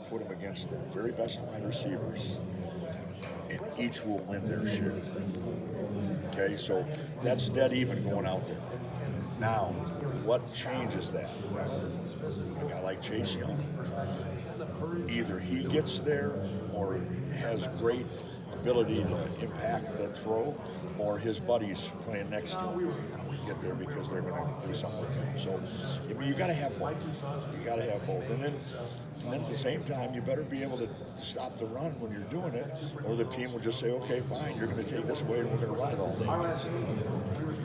put him against the very best wide receivers, and each will win their share. Okay, so that's dead even going out there. Now, what changes that? A guy like Chase Young, either he gets there or has great ability to impact that throw, or his buddies playing next to him get there because they're going to do something with him. So, I mean, you got to have both. You got to have both, and then at the same time, you better be able to stop the run when you're doing it, or the team will just say, "Okay, fine, you're going to take this away, and we're going to run it all day."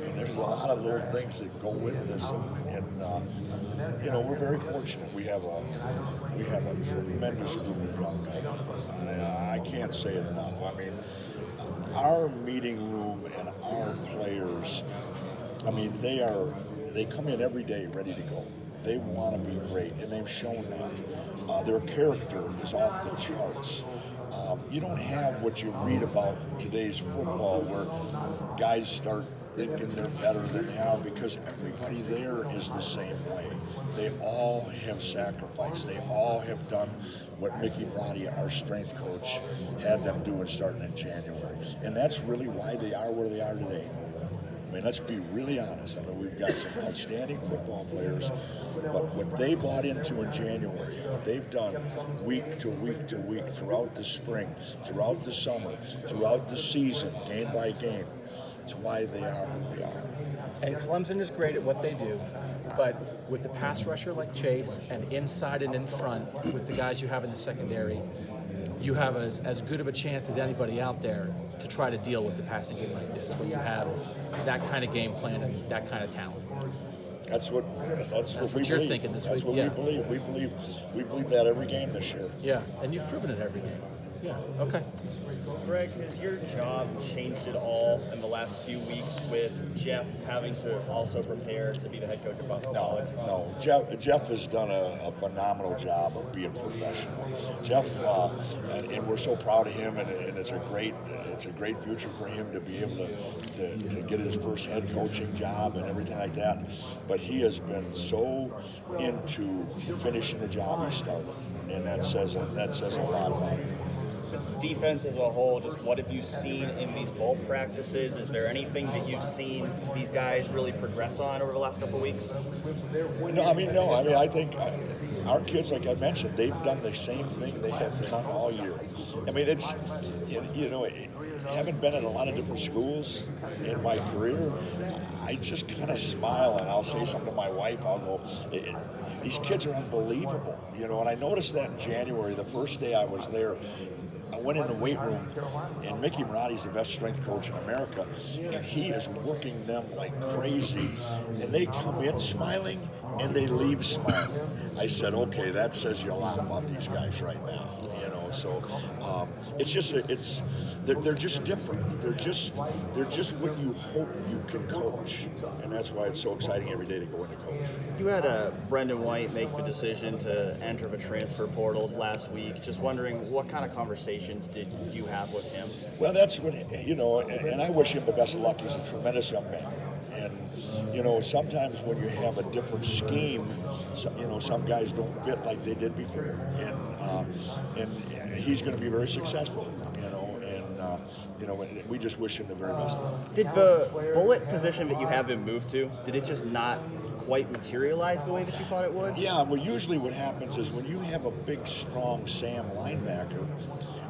And there's a lot of little things that go with this, and you know, we're very fortunate. We have a tremendous group of young men. I can't say it enough. I mean, our meeting room and our players, I mean, they come in every day ready to go. They want to be great, and they've shown that. Their character is off the charts. You don't have what you read about today's football where guys start thinking they're better than they are, because everybody there is the same way. They all have sacrificed. They all have done what Mickey Mattison, our strength coach, had them doing starting in January. And that's really why they are where they are today. I mean, let's be really honest. I mean, we've got some outstanding football players, but what they bought into in January, what they've done week to week to week throughout the spring, throughout the summer, throughout the season, game by game, it's why they are who they are. And Clemson is great at what they do, but with the pass rusher like Chase and inside and in front with the guys you have in the secondary, you have as good of a chance as anybody out there to try to deal with the passing game like this when you have that kind of game plan and that kind of talent. That's what you're thinking this week. That's what we believe. We believe that every game this year. Yeah, and you've proven it every game. Yeah, okay. Greg, has your job changed at all in the last few weeks with Jeff having to also prepare to be the head coach of Boston College? No. Jeff has done a phenomenal job of being professional. Jeff, and we're so proud of him, and it's a great future for him to be able to get his first head coaching job and everything like that. But he has been so into finishing the job he started, and that says a lot about him. This defense as a whole, just what have you seen in these bowl practices? Is there anything that you've seen these guys really progress on over the last couple of weeks? No. I think our kids, like I mentioned, they've done the same thing they have done all year. I mean, it's, having been in a lot of different schools in my career, I just kind of smile and I'll say something to my wife. I'll go, these kids are unbelievable, and I noticed that in January, the first day I was there. I went in the weight room, and Mickey Mattison's the best strength coach in America, and he is working them like crazy. And they come in smiling, and they leave smiling. I said, okay, that says you a lot about these guys right now, So they're just different. They're just what you hope you can coach, and that's why it's so exciting every day to go into coach. You had Brendan White make the decision to enter the transfer portal last week. Just wondering, what kind of conversations did you have with him? Well, that's what, and I wish him the best of luck. He's a tremendous young man. And, sometimes when you have a different scheme, some guys don't fit like they did before. And he's going to be very successful, and we just wish him the very best of luck. Did the bullet position that you have him moved to, did it just not quite materialize the way that you thought it would? Yeah, well, usually what happens is when you have a big, strong Sam linebacker,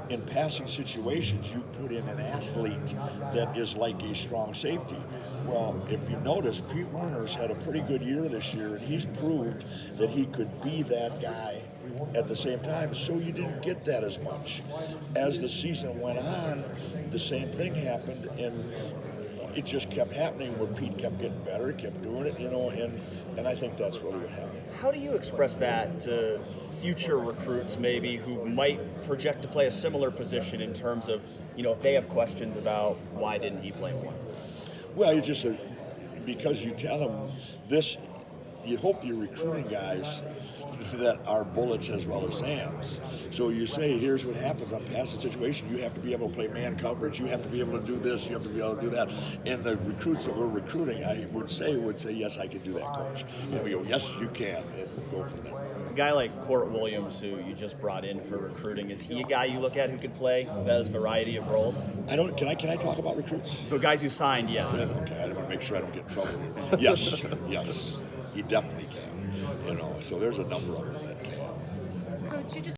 in passing situations, you put in an athlete that is like a strong safety. Well, if you notice, Pete Werner's had a pretty good year this year, and he's proved that he could be that guy at the same time, so you didn't get that as much. As the season went on, the same thing happened, and it just kept happening where Pete kept getting better, kept doing it, and I think that's really what happened. How do you express that to future recruits maybe who might project to play a similar position in terms of, if they have questions about why didn't he play more? Well, you just, because you tell them this, you hope you're recruiting guys that are bullets as well as Sams. So you say, here's what happens on passing situation. You have to be able to play man coverage. You have to be able to do this. You have to be able to do that. And the recruits that we're recruiting, I would say, yes, I can do that, coach. And we go, yes, you can. And we'll go from there. A guy like Court Williams, who you just brought in for recruiting, is he a guy you look at who could play that variety of roles? Can I talk about recruits? The guys who signed, yes. Okay, I want to make sure I don't get in trouble here. Yes, yes, he definitely can. So there's a number of them that can. Coach, you just